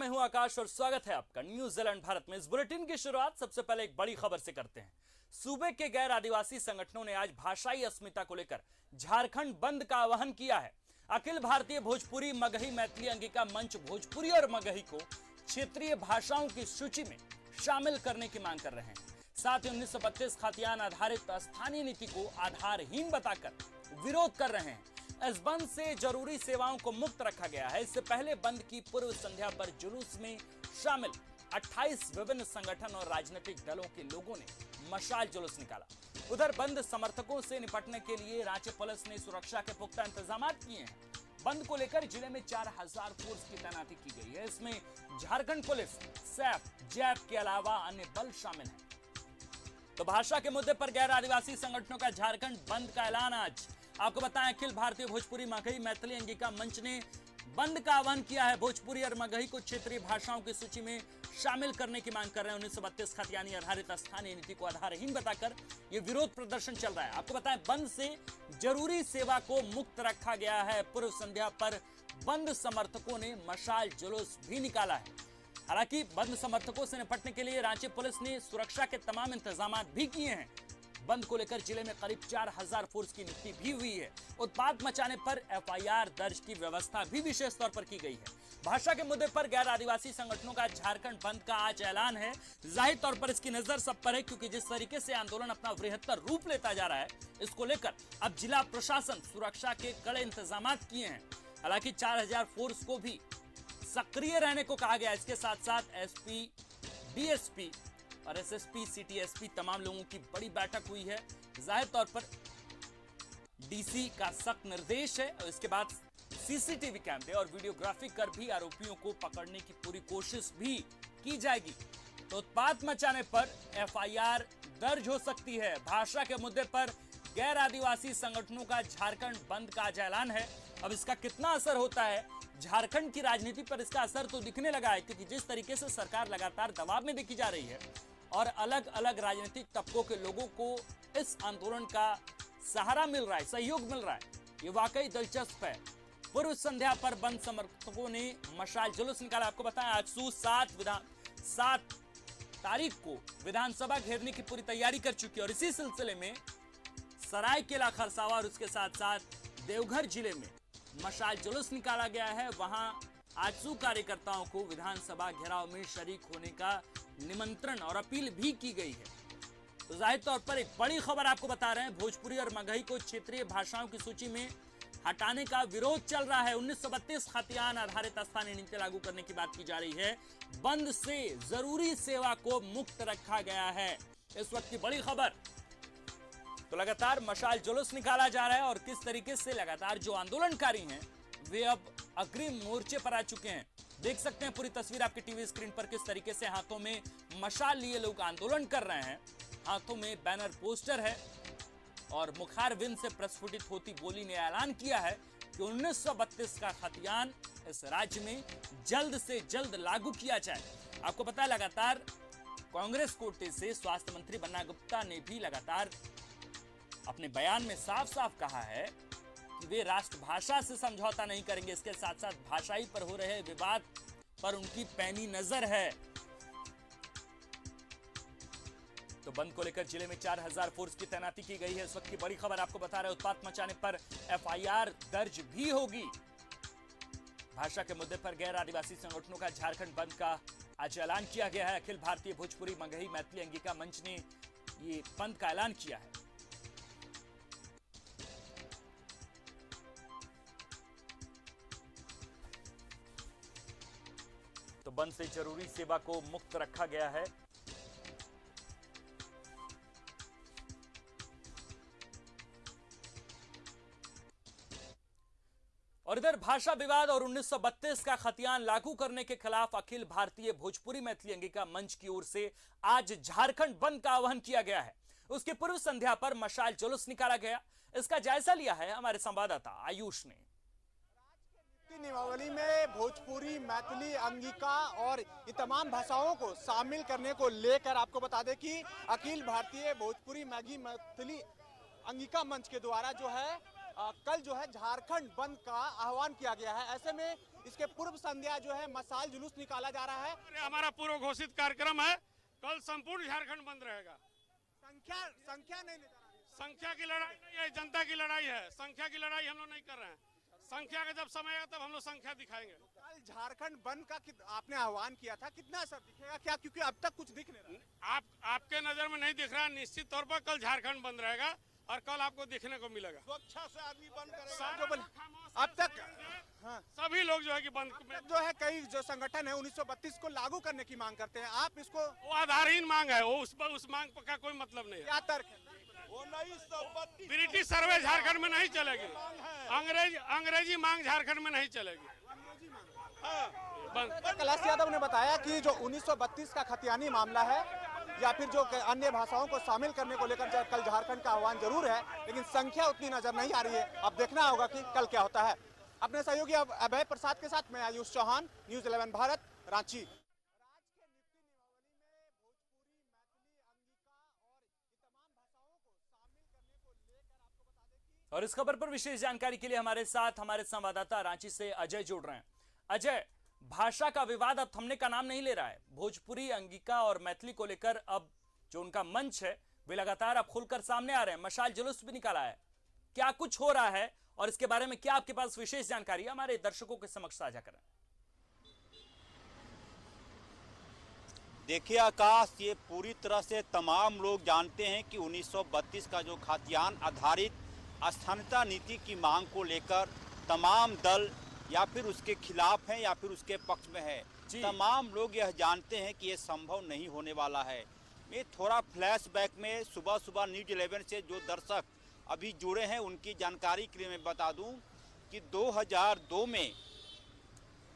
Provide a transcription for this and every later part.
मैं हूं आकाश और स्वागत है आपका न्यूजीलैंड भारत में। इस बुलेटिन की शुरुआत सबसे पहले एक बड़ी खबर से करते हैं। सूबे के गैर आदिवासी संगठनों ने आज भाषाई अस्मिता को लेकर झारखंड बंद का आह्वान किया है। अखिल भारतीय भोजपुरी मगही मैथिली अंगिका मंच भोजपुरी और मगही को क्षेत्रीय भाषाओं की सूची में शामिल करने की मांग कर रहे हैं। साथ ही 1932 खतियान आधारित स्थानीय नीति को आधारहीन बताकर विरोध कर रहे हैं। इस बंद से जरूरी सेवाओं को मुक्त रखा गया है। इससे पहले बंद की पूर्व संध्या पर जुलूस में शामिल 28 विभिन्न संगठन और राजनीतिक दलों के लोगों ने मशाल जुलूस निकाला। उधर बंद समर्थकों से निपटने के लिए रांची पुलिस ने सुरक्षा के पुख्ता इंतजाम किए हैं। बंद को लेकर जिले में 4000 फोर्स की तैनाती की गई है। इसमें झारखंड पुलिस, सैप, जैप के अलावा अन्य बल शामिल हैं। तो भाषा के मुद्दे पर गैर आदिवासी संगठनों का झारखंड बंद का ऐलान आज। आपको बताएं, अखिल भारतीय भोजपुरी मगही मैथिली अंगिका मंच ने बंद का आह्वान किया है। भोजपुरी और मगही को क्षेत्रीय भाषाओं की सूची में शामिल करने की मांग कर रहे हैं। 1932 खतियानी आधारित स्थानीय नीति को आधारहीन बताकर यह विरोध प्रदर्शन चल रहा है। आपको बताएं, बंद से जरूरी सेवा को मुक्त रखा गया है। पूर्व संध्या पर बंद समर्थकों ने मशाल जुलूस भी निकाला है। हालांकि बंद समर्थकों से निपटने के लिए रांची पुलिस ने सुरक्षा के तमाम इंतजाम भी किए हैं। बंद को लेकर जिले में करीब 4000 फोर्स की नियुक्ति भी हुई है। उत्पात मचाने पर एफआईआर दर्ज की व्यवस्था भी विशेष तौर पर की गई है। भाषा के मुद्दे पर गैर आदिवासी संगठनों का झारखंड बंद का आज ऐलान है। जाहिर तौर पर इसकी नजर सब पर है, क्योंकि जिस तरीके से आंदोलन अपना बृहत्तर रूप लेता जा रहा है, इसको लेकर अब जिला प्रशासन सुरक्षा के कड़े इंतजाम किए हैं। हालांकि 4000 फोर्स को भी सक्रिय रहने को कहा गया। इसके साथ साथ एसपी, डीएसपी और एसएसपी, सीटीएसपी तमाम लोगों की बड़ी बैठक हुई है। जाहिर तौर पर डीसी का सख्त निर्देश है और इसके बाद सीसीटीवी कैमरे और वीडियोग्राफी कर भी आरोपियों को पकड़ने की पूरी कोशिश भी की जाएगी। तो उत्पात मचाने पर एफआईआर दर्ज हो सकती है। भाषा के मुद्दे पर गैर आदिवासी संगठनों का झारखंड बंद का आज ऐलान है। अब इसका कितना असर होता है झारखंड की राजनीति पर, इसका असर तो दिखने लगा है, क्योंकि जिस तरीके से सरकार लगातार दबाव में देखी जा रही है और अलग अलग राजनीतिक तबकों के लोगों को इस आंदोलन का सहारा मिल रहा है, सहयोग मिल रहा है, ये वाकई दिलचस्प है। पूर्व संध्या पर बंद समर्थकों ने मशाल जुलूस निकाला। आपको बताएं, आज 7 तारीख को विधानसभा घेरने की पूरी तैयारी कर चुकी है और इसी सिलसिले में सरायकेला खरसावा और उसके साथ साथ देवघर जिले में मशाल जुलूस निकाला गया है। वहां आजसू कार्यकर्ताओं को विधानसभा घेराव में शरीक होने का निमंत्रण और अपील भी की गई है। तो जाहिर तौर पर एक बड़ी खबर आपको बता रहे हैं, भोजपुरी और मगही को क्षेत्रीय भाषाओं की सूची में हटाने का विरोध चल रहा है। 1932 खतियान आधारित स्थानीय नीति लागू करने की बात की जा रही है। बंद से जरूरी सेवा को मुक्त रखा गया है, इस वक्त की बड़ी खबर। तो लगातार मशाल जुलूस निकाला जा रहा है और किस तरीके से लगातार जो आंदोलनकारी हैं वे अब अग्रिम मोर्चे पर आ चुके हैं। देख सकते हैं पूरी तस्वीर आपकी टीवी स्क्रीन पर, किस तरीके से हाथों में मशाल लिए लोग आंदोलन कर रहे हैं। हाथों में बैनर, पोस्टर है और मुखारबिंद से प्रस्फुटित होती बोली ने ऐलान किया है कि 1932 का खतियान इस राज्य में जल्द से जल्द लागू किया जाए। आपको पता है, लगातार कांग्रेस कोटे से स्वास्थ्य मंत्री बन्ना गुप्ता ने भी लगातार अपने बयान में साफ साफ कहा है कि वे राष्ट्रभाषा से समझौता नहीं करेंगे। इसके साथ साथ भाषाई पर हो रहे विवाद पर उनकी पैनी नजर है। तो बंद को लेकर जिले में 4000 फोर्स की तैनाती की गई है। इस वक्त की बड़ी खबर आपको बता रहे हैं, उत्पात मचाने पर एफआईआर दर्ज भी होगी। भाषा के मुद्दे पर गैर आदिवासी संगठनों का झारखंड बंद का आज ऐलान किया गया है। अखिल भारतीय भोजपुरी मगही मैथिली अंगिका मंच ने ये बंद का ऐलान किया है। तो बंद से जरूरी सेवा को मुक्त रखा गया है। और इधर भाषा विवाद और 1932 का खतियान लागू करने के खिलाफ अखिल भारतीय भोजपुरी मैथिली अंगिका मंच की ओर से आज झारखंड बंद का आह्वान किया गया है। उसकी पूर्व संध्या पर मशाल जुलूस निकाला गया। इसका जायजा लिया है हमारे संवाददाता आयुष ने। नियमावली में भोजपुरी, मैथिली, अंगिका और ये तमाम भाषाओं को शामिल करने को लेकर आपको बता दें कि अखिल भारतीय भोजपुरी मगही मैथिली अंगिका मंच के द्वारा जो है कल जो है झारखंड बंद का आह्वान किया गया है। ऐसे में इसके पूर्व संध्या जो है मशाल जुलूस निकाला जा रहा है। हमारा पूर्व घोषित कार्यक्रम है, कल संपूर्ण झारखंड बंद रहेगा। संख्या नहीं नजर आ रही। संख्या की लड़ाई नहीं है, जनता की लड़ाई है। संख्या की लड़ाई हम लोग नहीं कर रहे हैं। संख्या का जब समय आएगा तब हम लोग संख्या दिखाएंगे। कल झारखंड बंद का आपने आह्वान किया था, कितना असर दिखेगा क्या? क्योंकि अब तक कुछ दिख नहीं रहा। आपके नजर में नहीं दिख रहा, निश्चित तौर पर कल झारखंड बंद रहेगा और कल आपको देखने को मिलेगा। सुरक्षा से आदमी बंद करेगा। अब तक सभी लोग जो है कि बंद जो है कई जो संगठन है 1932 को लागू करने की मांग करते हैं, आप इसको वो आधारहीन मांग है, वो उस मांग का कोई मतलब नहीं है। क्या तर्क है? ब्रिटिश सर्वे झारखंड में नहीं चलेगी, अंग्रेजी मांग झारखंड में नहीं चलेगी। कैलाश यादव ने बताया कि जो 1932 का खतियानी मामला है या फिर जो अन्य भाषाओं को शामिल करने को लेकर कल झारखंड का आह्वान जरूर है, लेकिन संख्या उतनी नजर नहीं आ रही है। अब देखना होगा कि कल क्या होता है। अपने सहयोगी अभय प्रसाद के साथ मैं आयुष चौहान, न्यूज़ 11 भारत, रांची। और इस खबर पर विशेष जानकारी के लिए हमारे साथ हमारे संवाददाता रांची से अजय जुड़ रहे हैं। अजय, भाषा का विवाद अब थमने का नाम नहीं ले रहा है। भोजपुरी, अंगिका और मैथिली को लेकर अब जो उनका मंच है वे लगातार अब खुलकर सामने आ रहे हैं। मशाल जुलूस भी निकाला है। क्या कुछ हो रहा है और इसके बारे में क्या आपके पास विशेष जानकारी है, हमारे दर्शकों के समक्ष साझा करें। देखिए आकाश, ये पूरी तरह से तमाम लोग जानते हैं कि 1932 का जो खातियान आधारित स्थानीयता नीति की मांग को लेकर तमाम दल या फिर उसके खिलाफ हैं या फिर उसके पक्ष में है। तमाम लोग यह जानते हैं कि ये संभव नहीं होने वाला है। मैं थोड़ा फ्लैशबैक में सुबह न्यूज़ 11 से जो दर्शक अभी जुड़े हैं उनकी जानकारी के लिए मैं बता दूं कि 2002 में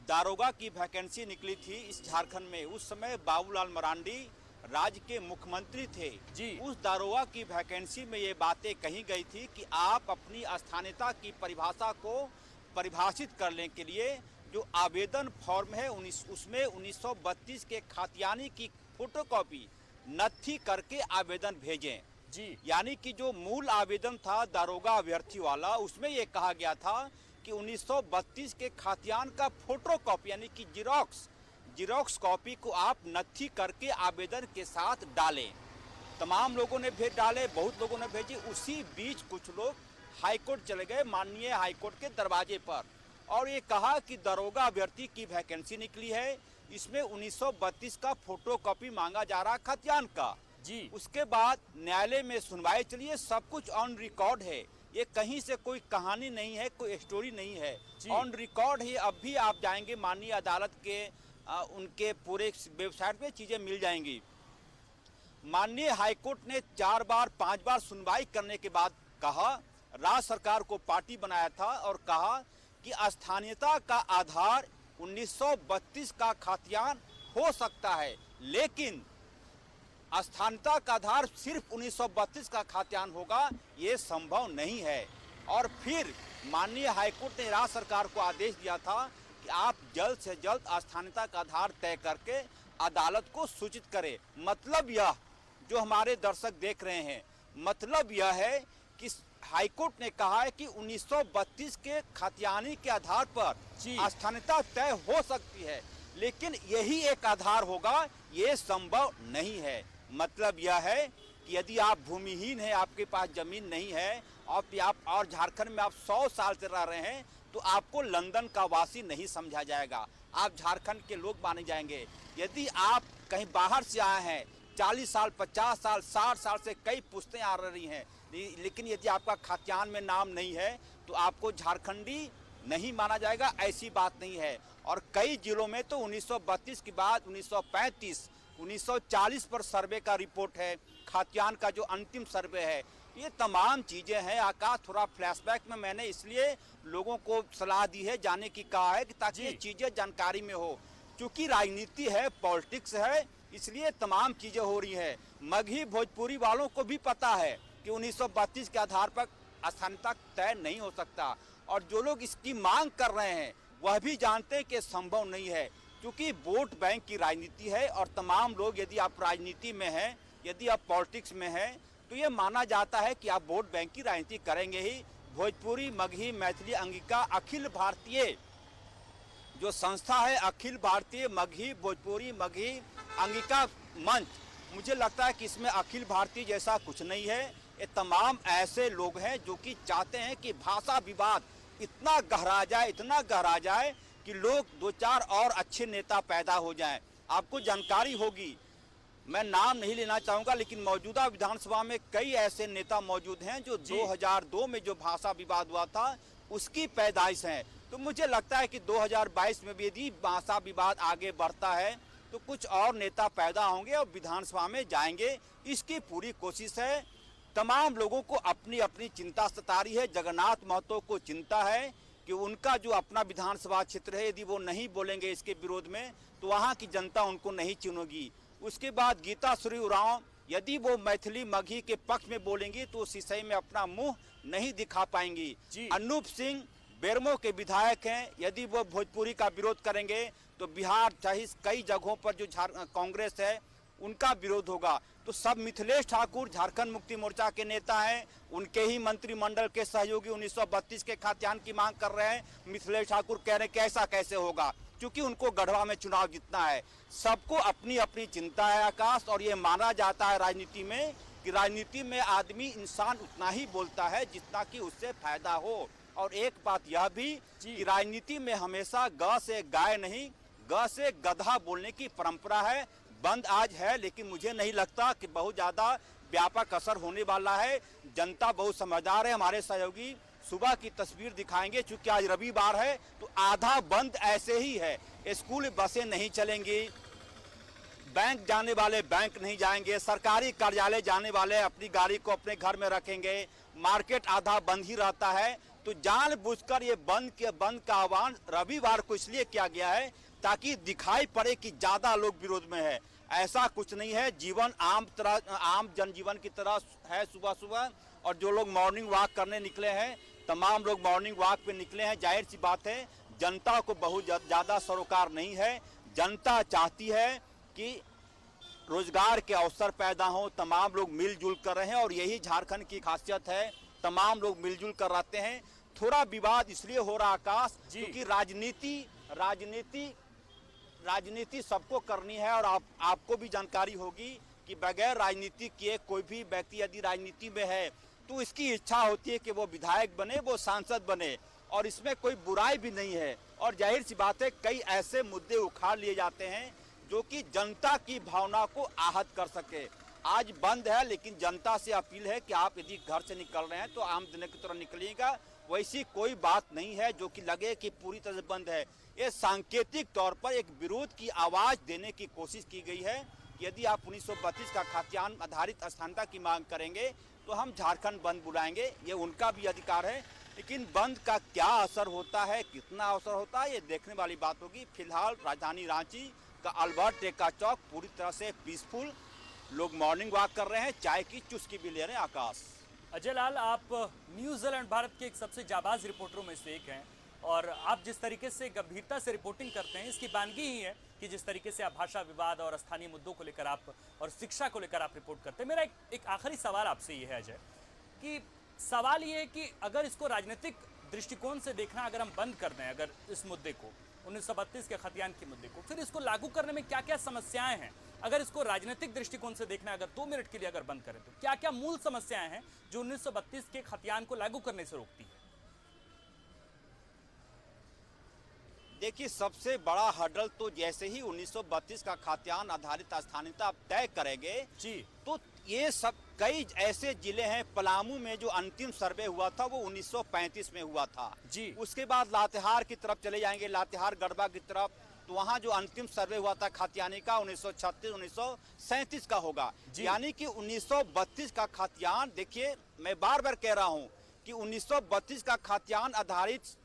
दारोगा की वैकेंसी निकली थी इस झारखंड में। उस समय बाबूलाल मरांडी राज्य के मुख्यमंत्री थे जी। उस दारोगा की वैकेंसी में ये बातें कही गई थी कि आप अपनी स्थानीयता की परिभाषा को परिभाषित करने के लिए जो आवेदन फॉर्म है उसमें 1932 के खातियानी की फोटोकॉपी नत्थी करके आवेदन भेजें जी। यानी कि जो मूल आवेदन था दारोगा अभ्यर्थी वाला, उसमें ये कहा गया था कि 1932 के खातियान का फोटोकॉपी यानी कि जिरोक्स कॉपी को आप नत्थी करके आवेदन के साथ डालें। तमाम लोगों ने भेज डाले, बहुत लोगों ने भेजी। उसी बीच कुछ लोग हाईकोर्ट चले गए, माननीय हाईकोर्ट के दरवाजे पर, और ये कहा कि दारोगा अभ्यर्थी की वैकेंसी निकली है, इसमें 1932 का फोटोकॉपी मांगा जा रहा खतियान का जी। उसके बाद न्यायालय में सुनवाई चली है, सब कुछ ऑन रिकॉर्ड है। ये कहीं से कोई कहानी नहीं है, कोई स्टोरी नहीं है, ऑन रिकॉर्ड है। अब भी आप जाएंगे माननीय अदालत के उनके पूरे वेबसाइट पे चीजें मिल जाएंगी। माननीय हाईकोर्ट ने 4 बार 5 बार सुनवाई करने के बाद कहा, राज्य सरकार को पार्टी बनाया था और कहा कि स्थानीयता का आधार 1932 का खतियान हो सकता है, लेकिन स्थानीयता का आधार सिर्फ 1932 का खतियान होगा, ये संभव नहीं है। और फिर माननीय हाईकोर्ट ने राज्य सरकार को आदेश दिया था कि आप जल्द से जल्द स्थानीयता का आधार तय करके अदालत को सूचित करें। मतलब यह जो हमारे दर्शक देख रहे हैं, मतलब यह है कि हाईकोर्ट ने कहा है कि 1932 के खतियानी के आधार पर स्थानीयता तय हो सकती है, लेकिन यही एक आधार होगा, ये संभव नहीं है। मतलब यह है कि यदि आप भूमिहीन हैं, आपके पास जमीन नहीं है और झारखंड में आप 100 साल से रह रहे हैं, तो आपको लंदन का वासी नहीं समझा जाएगा, आप झारखंड के लोग माने जाएंगे। यदि आप कहीं बाहर से आए हैं, 40 साल 50 साल 60 साल से कई पुश्तें आ रही हैं, लेकिन यदि आपका खतियान में नाम नहीं है तो आपको झारखंडी नहीं माना जाएगा, ऐसी बात नहीं है। और कई जिलों में तो 1932 के बाद 1935 1940 पर सर्वे का रिपोर्ट है, खतियान का जो अंतिम सर्वे है। ये तमाम चीज़ें हैं। आकाश, थोड़ा फ्लैशबैक में मैंने इसलिए लोगों को सलाह दी है, जाने की कहा है कि ताकि ये चीज़ें जानकारी में हो। क्योंकि राजनीति है, पॉलिटिक्स है, इसलिए तमाम चीज़ें हो रही हैं। मगही भोजपुरी वालों को भी पता है कि 1932 के आधार पर स्थानीयता तय नहीं हो सकता, और जो लोग इसकी मांग कर रहे हैं वह भी जानते हैं कि संभव नहीं है, क्योंकि वोट बैंक की राजनीति है। और तमाम लोग, यदि आप राजनीति में हैं, यदि आप पॉलिटिक्स में हैं, तो ये माना जाता है कि आप वोट बैंक की राजनीति करेंगे ही। भोजपुरी, मगही, मैथिली, अंगिका अखिल भारतीय जो संस्था है अखिल भारतीय मगही भोजपुरी मगही अंगिका मंच, मुझे लगता है कि इसमें अखिल भारतीय जैसा कुछ नहीं है। ये तमाम ऐसे लोग हैं जो कि चाहते हैं कि भाषा विवाद इतना गहरा जाए कि लोग दो चार और अच्छे नेता पैदा हो जाएं। आपको जानकारी होगी, मैं नाम नहीं लेना चाहूँगा, लेकिन मौजूदा विधानसभा में कई ऐसे नेता मौजूद हैं जो 2002 में जो भाषा विवाद हुआ था उसकी पैदाइश हैं। तो मुझे लगता है कि 2022 में भी यदि भाषा विवाद आगे बढ़ता है तो कुछ और नेता पैदा होंगे और विधानसभा में जाएंगे। इसकी पूरी कोशिश है। तमाम लोगों को अपनी अपनी चिंता सता रही है। जगन्नाथ महतो को चिंता है कि उनका जो अपना विधानसभा क्षेत्र है, यदि वो नहीं बोलेंगे इसके विरोध में तो वहाँ की जनता उनको नहीं चुनेगी। उसके बाद गीता श्री उरांव, यदि वो मैथिली मगही के पक्ष में बोलेंगी तो उस विषय में अपना मुंह नहीं दिखा पाएंगी। अनूप सिंह बेरमो के विधायक हैं, यदि वो भोजपुरी का विरोध करेंगे तो बिहार चाहे कई जगहों पर जो कांग्रेस है उनका विरोध होगा। तो सब मिथिलेश ठाकुर झारखंड मुक्ति मोर्चा के नेता हैं, उनके ही मंत्रिमंडल के सहयोगी 1932 के खाद्यान्न की मांग कर रहे हैं। मिथिलेश ठाकुर कह रहे हैं कि ऐसा कैसे होगा, क्योंकि उनको गढ़वा में चुनाव जीतना है। सबको अपनी अपनी चिंता है आकाश, और ये माना जाता है राजनीति में कि राजनीति में आदमी इंसान उतना ही बोलता है जितना कि उससे फायदा हो। और एक बात यह भी कि राजनीति में हमेशा ग से गाय नहीं, ग से गधा बोलने की परंपरा है। बंद आज है, लेकिन मुझे नहीं लगता कि बहुत ज्यादा व्यापक असर होने वाला है। जनता बहुत समझदार है। हमारे सहयोगी सुबह की तस्वीर दिखाएंगे, चूंकि आज रविवार है तो आधा बंद ऐसे ही है। स्कूल बसें नहीं चलेंगी, बैंक जाने वाले बैंक नहीं जाएंगे, सरकारी कार्यालय जाने वाले अपनी गाड़ी को अपने घर में रखेंगे, मार्केट आधा बंद ही रहता है। तो जानबूझकर ये बंद का आह्वान रविवार को इसलिए किया गया है ताकि दिखाई पड़े कि ज्यादा लोग विरोध में है। ऐसा कुछ नहीं है। जीवन आम जनजीवन की तरह है सुबह सुबह, और जो लोग मॉर्निंग वॉक करने निकले हैं, तमाम लोग मॉर्निंग वॉक पे निकले हैं। जाहिर सी बात है जनता को बहुत ज्यादा सरोकार नहीं है। जनता चाहती है कि रोजगार के अवसर पैदा हो, तमाम लोग मिलजुल कर रहे हैं, और यही झारखंड की खासियत है। तमाम लोग मिलजुल कर रहते हैं। थोड़ा विवाद इसलिए हो रहा आकाश क्योंकि राजनीति सबको करनी है, और आपको भी जानकारी होगी कि बगैर राजनीति किए कोई भी व्यक्ति यदि राजनीति में है तो इसकी इच्छा होती है कि वो विधायक बने, वो सांसद बने, और इसमें कोई बुराई भी नहीं है। और जाहिर सी बात है कई ऐसे मुद्दे उखाड़ लिए जाते हैं जो कि जनता की भावना को आहत कर सके। आज बंद है, लेकिन जनता से अपील है कि आप यदि घर से निकल रहे हैं तो आम दिन की तरह निकलिएगा। वैसी कोई बात नहीं है जो कि लगे कि पूरी तरह से बंद है। ये सांकेतिक तौर पर एक विरोध की आवाज देने की कोशिश की गई है। यदि आप 1932 का खाद्यान्न आधारित स्थानीयता की मांग करेंगे तो हम झारखंड बंद बुलाएंगे, ये उनका भी अधिकार है। लेकिन बंद का क्या असर होता है, कितना असर होता है, ये देखने वाली बात होगी। फिलहाल राजधानी रांची का अल्बर्ट एक्का चौक पूरी तरह से पीसफुल, लोग मॉर्निंग वॉक कर रहे हैं, चाय की चुस्की भी ले रहे हैं। आकाश, अजय लाल, आप न्यूजीलैंड भारत के एक सबसे जाबाज रिपोर्टरों में से एक हैं, और आप जिस तरीके से गंभीरता से रिपोर्टिंग करते हैं इसकी बानगी ही है कि जिस तरीके से आप भाषा विवाद और स्थानीय मुद्दों को लेकर आप और शिक्षा को लेकर आप रिपोर्ट करते हैं। मेरा एक आखिरी सवाल आपसे ये है अजय, कि सवाल ये है कि अगर इसको राजनीतिक दृष्टिकोण से देखना, अगर हम बंद कर दें अगर इस मुद्दे को, 1932 के खतियान के मुद्दे को, फिर इसको लागू करने में क्या क्या समस्याएं हैं? अगर इसको राजनीतिक दृष्टिकोण से देखना, अगर 2 मिनट के लिए अगर बंद करें तो क्या क्या मूल समस्याएं हैं जो 1932 के खतियान को लागू करने से रोकती है? देखिए, सबसे बड़ा हर्डल तो जैसे ही 1932 का खाद्यान्न आधारित स्थानीयता आप तय करेंगे जी, तो ये सब कई ऐसे जिले हैं। पलामू में जो अंतिम सर्वे हुआ था वो 1935 में हुआ था जी। उसके बाद लातेहार की तरफ चले जाएंगे, लातेहार गढ़वा की तरफ, तो वहाँ जो अंतिम सर्वे हुआ था खाद्यान्न का 1936-1937 का होगा। यानी कि 1932 का खाद्यान्न, देखिए मैं बार बार कह रहा हूँ कि 1932 का खाद्यान्न आधारित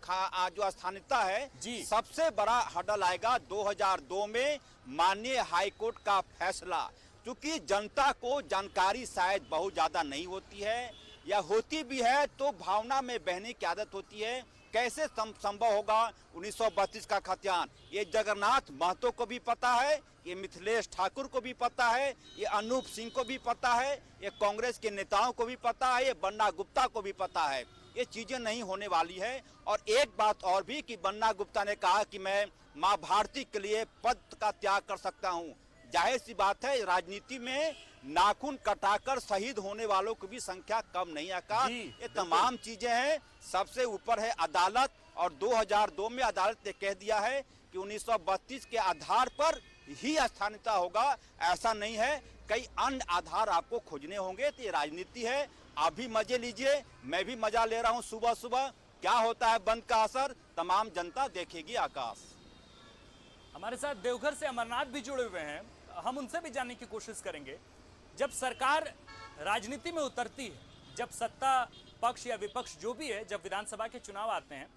जो स्थानीयता है, सबसे बड़ा हर्डल आएगा 2002 में माननीय हाईकोर्ट का फैसला। क्योंकि जनता को जानकारी शायद बहुत ज्यादा नहीं होती है, या होती भी है तो भावना में बहने की आदत होती है। कैसे संभव होगा 1932 का खतियान? ये जगन्नाथ महतो को भी पता है, ये मिथिलेश ठाकुर को भी पता है, ये अनूप सिंह को भी पता है, ये कांग्रेस के नेताओं को भी पता है, ये बन्ना गुप्ता को भी पता है। ये चीजें नहीं होने वाली है। और एक बात और भी कि बन्ना गुप्ता ने कहा कि मैं मां भारती के लिए पद का त्याग कर सकता हूं। जाहिर सी बात है, राजनीति में नाखून कटाकर शहीद होने वालों की भी संख्या कम नहीं आका। ये तमाम चीजें हैं। सबसे ऊपर है अदालत, और 2002 में अदालत ने कह दिया है कि 1932 के आधार पर ही स्थानीयता होगा। ऐसा नहीं है, कई अन्य आधार आपको खोजने होंगे। तो ये राजनीति है। आप भी मजे लीजिए, मैं भी मजा ले रहा हूं सुबह सुबह। क्या होता है बंद का असर, तमाम जनता देखेगी। आकाश, हमारे साथ देवघर से अमरनाथ भी जुड़े हुए हैं, हम उनसे भी जानने की कोशिश करेंगे। जब सरकार राजनीति में उतरती है, जब सत्ता पक्ष या विपक्ष जो भी है, जब विधानसभा के चुनाव आते हैं,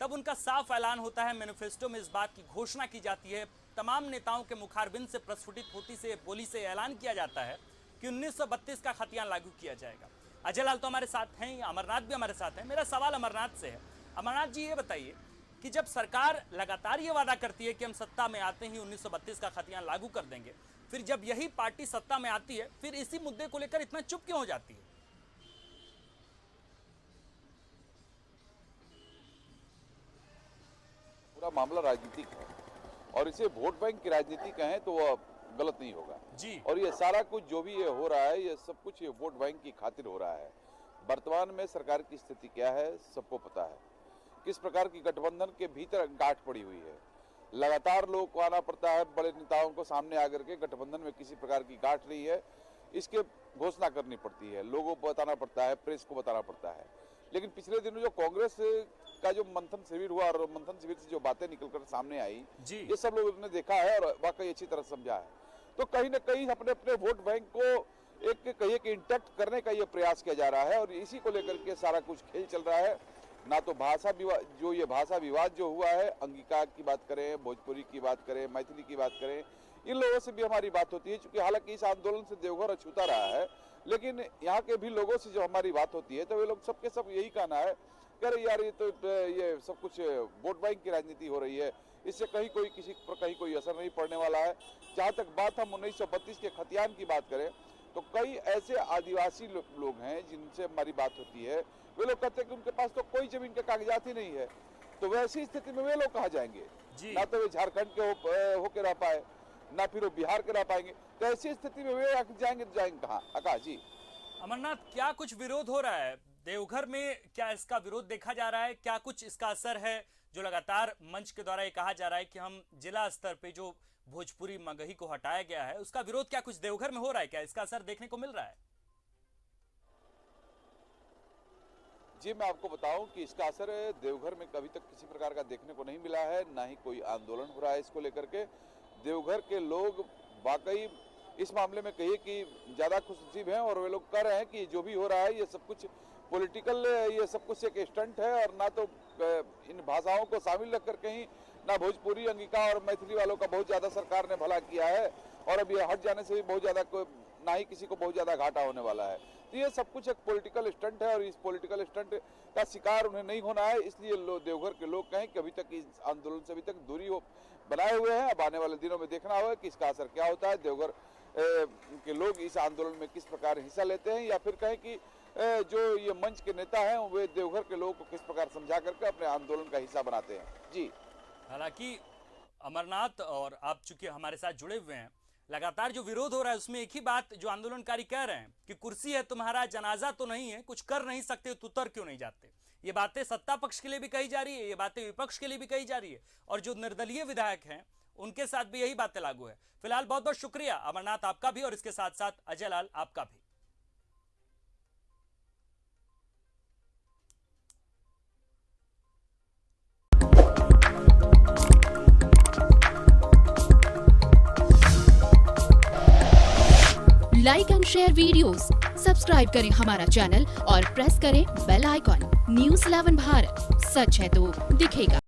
तब उनका साफ ऐलान होता है, मैनिफेस्टो में इस बात की घोषणा की जाती है, तमाम नेताओं के मुखारबिंद से प्रस्फुटित होती से बोली से ऐलान किया जाता है कि 1932 का खतियान लागू किया जाएगा। अजय लाल तो हमारे साथ हैं, अमरनाथ भी हमारे साथ हैं। मेरा सवाल अमरनाथ से है। अमरनाथ जी, ये बताइए कि जब सरकार लगातार ये वादा करती है कि हम सत्ता में आते ही 1932 का खतियान लागू कर देंगे, फिर जब यही पार्टी सत्ता में आती है, फिर इसी मुद्दे को लेकर इतना चुप क्यों हो जाती है? पूरा मामला राजनीतिक है और इसे वोट बैंक की राजनीति कहें तो वह गलत नहीं होगा जी। और ये सारा कुछ जो भी ये हो रहा है, ये सब कुछ ये वोट बैंक की खातिर हो रहा है। वर्तमान में सरकार की स्थिति क्या है सबको पता है, किस प्रकार की गठबंधन के भीतर गांठ पड़ी हुई है। लगातार लोगों को आना पड़ता है, बड़े नेताओं को सामने आकर के गठबंधन में किसी प्रकार की गांठ नहीं है, इसके घोषणा करनी पड़ती है, लोगों को बताना पड़ता है, प्रेस को बताना पड़ता है। लेकिन पिछले दिनों जो कांग्रेस का जो मंथन शिविर हुआ और मंथन शिविर से जो बातें निकलकर सामने आई, ये सब लोगों ने देखा है और वाकई अच्छी तरह समझा है। तो कहीं ना कहीं अपने अपने वोट बैंक को एक कहिए कि इंटैक्ट करने का ये प्रयास किया जा रहा है और इसी को लेकर के सारा कुछ खेल चल रहा है। ना तो भाषा विवाद, जो ये भाषा विवाद जो हुआ है, अंगिका की बात करें, भोजपुरी की बात करें, मैथिली की बात करें, इन लोगों से भी हमारी बात होती है। चूंकि हालांकि इस आंदोलन से देवघर अछूता रहा है, लेकिन यहाँ के भी लोगों से जो हमारी बात होती है तो वे लोग सबके सब यही कहना है कि अरे यार ये तो ये सब कुछ वोट बैंक की राजनीति हो रही है, इससे कहीं कोई किसी पर कहीं कोई असर नहीं पड़ने वाला है। जहाँ तक बात हम 1932 के खतियान की बात करें तो कई ऐसे आदिवासी लोग हैं जिनसे हमारी बात होती है, वे लोग कहते हैं कि उनके पास तो कोई जमीन के कागजात ही नहीं है। तो वैसी स्थिति में वे लोग कहाँ जाएंगे? ना तो वे झारखंड के होके रह पाए, ना फिर वो बिहार के रह पाएंगे। तो ऐसी स्थिति में वे जाएंगे तो जाएंगे कहाँ? आकाश जी, अमरनाथ, क्या कुछ विरोध हो रहा है देवघर में? क्या इसका विरोध देखा जा रहा है? क्या कुछ इसका असर है जो लगातार मंच के द्वारा ये कहा जा रहा है कि हम जिला स्तर पे जो भोजपुरी मगही को हटाया गया है, उसका विरोध क्या कुछ देवघर में हो रहा है? क्या इसका असर देखने को मिल रहा है? जी, मैं आपको बताऊं कि इसका असर देवघर में कभी तक किसी प्रकार का देखने को नहीं मिला है, ना ही कोई आंदोलन हो रहा है इसको लेकर के। देवघर के लोग वाकई इस मामले में कहिए कि ज्यादा खुशनसीब हैं और वे लोग कह रहे हैं कि जो भी हो रहा है ये सब कुछ पॉलिटिकल, ये सब कुछ एक स्टंट है और ना तो इन भाषाओं को शामिल रख कर कहीं ना भोजपुरी, अंगिका और मैथिली वालों का बहुत ज्यादा सरकार ने भला किया है और अब ये हट जाने से भी बहुत ज्यादा ना ही किसी को बहुत ज्यादा घाटा होने वाला है। तो ये सब कुछ एक पॉलिटिकल स्टंट है और इस पॉलिटिकल स्टंट का शिकार उन्हें नहीं होना है। इसलिए देवघर के लोग कहें कि अभी तक इस आंदोलन से अभी तक दूरी बनाए हुए हैं। अब आने वाले दिनों में देखना होगा कि इसका असर क्या होता है, देवघर के लोग इस आंदोलन में किस प्रकार हिस्सा लेते हैं, या फिर कहें कि जो ये मंच के नेता हैं वे देवघर के लोगों को किस प्रकार समझा करके अपने आंदोलन का हिस्सा बनाते हैं। जी, हालांकि अमरनाथ, और आप चूंकि हमारे साथ जुड़े हुए हैं, लगातार जो विरोध हो रहा है उसमें एक ही बात जो आंदोलनकारी कह रहे हैं कि कुर्सी है तुम्हारा, जनाजा तो नहीं है, कुछ कर नहीं सकते तो उतर क्यों नहीं जाते। ये बातें सत्ता पक्ष के लिए भी कही जा रही है, ये बातें विपक्ष के लिए भी कही जा रही है, और जो निर्दलीय विधायक हैं उनके साथ भी यही बातें लागू है। फिलहाल बहुत बहुत शुक्रिया अमरनाथ आपका भी, और इसके साथ साथ अजय लाल आपका भी। Like and share videos, subscribe करें हमारा चैनल और प्रेस करें बेल आइकॉन। News 11 भारत, सच है तो दिखेगा।